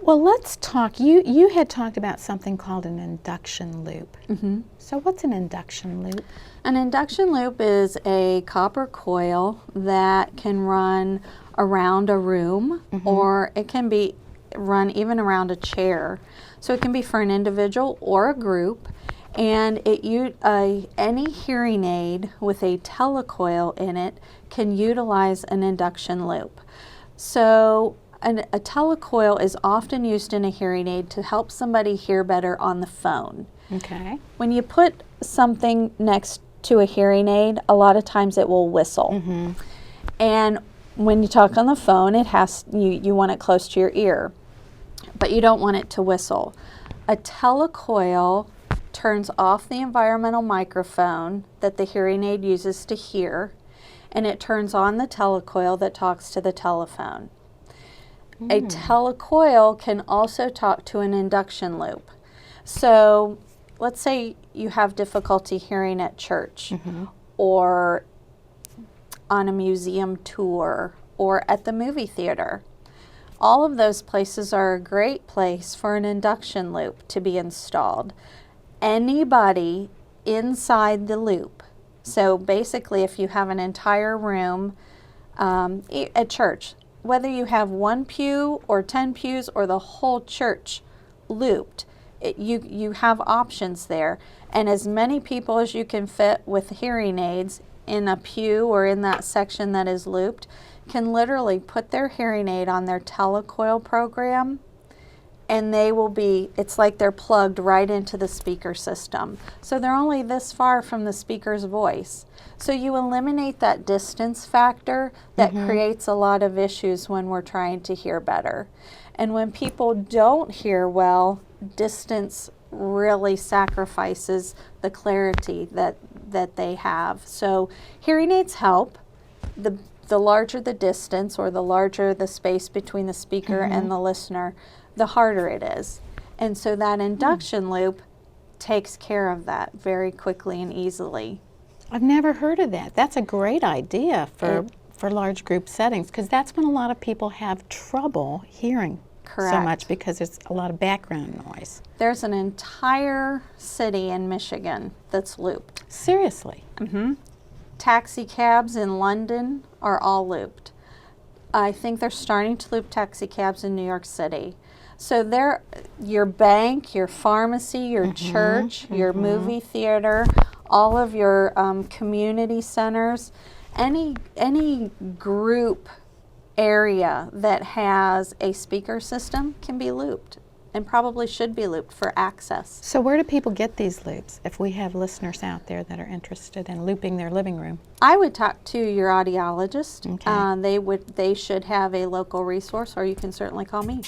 Well, let's talk. You had talked about something called an induction loop. Mm-hmm. So what's an induction loop? An induction loop is a copper coil that can run around a room, or it can be run even around a chair. So it can be for an individual or a group, and any hearing aid with a telecoil in it can utilize an induction loop. So a telecoil is often used in a hearing aid to help somebody hear better on the phone. Okay. When you put something next to a hearing aid, a lot of times it will whistle. And when you talk on the phone, you want it close to your ear, but you don't want it to whistle. A telecoil turns off the environmental microphone that the hearing aid uses to hear, and it turns on the telecoil that talks to the telephone. A telecoil can also talk to an induction loop. So let's say you have difficulty hearing at church, or on a museum tour, or at the movie theater. All of those places are a great place for an induction loop to be installed. Anybody inside the loop, so basically if you have an entire room at church, whether you have 1 pew or 10 pews or the whole church looped, you have options there. And as many people as you can fit with hearing aids in a pew or in that section that is looped can literally put their hearing aid on their telecoil program, and it's like they're plugged right into the speaker system. So they're only this far from the speaker's voice. So you eliminate that distance factor that creates a lot of issues when we're trying to hear better. And when people don't hear well, distance really sacrifices the clarity that they have. So hearing aids help. The larger the distance, or the larger the space between the speaker and the listener, the harder it is. And so that induction loop takes care of that very quickly and easily. I've never heard of that. That's a great idea for large group settings, because that's when a lot of people have trouble hearing so much, because there's a lot of background noise. There's an entire city in Michigan that's looped. Seriously? Taxi cabs in London are all looped. I think they're starting to loop taxi cabs in New York City. So your bank, your pharmacy, your church, your movie theater, all of your community centers, any group area that has a speaker system can be looped, and probably should be looped for access. So where do people get these loops, if we have listeners out there that are interested in looping their living room? I would talk to your audiologist. Okay. They should have a local resource, or you can certainly call me.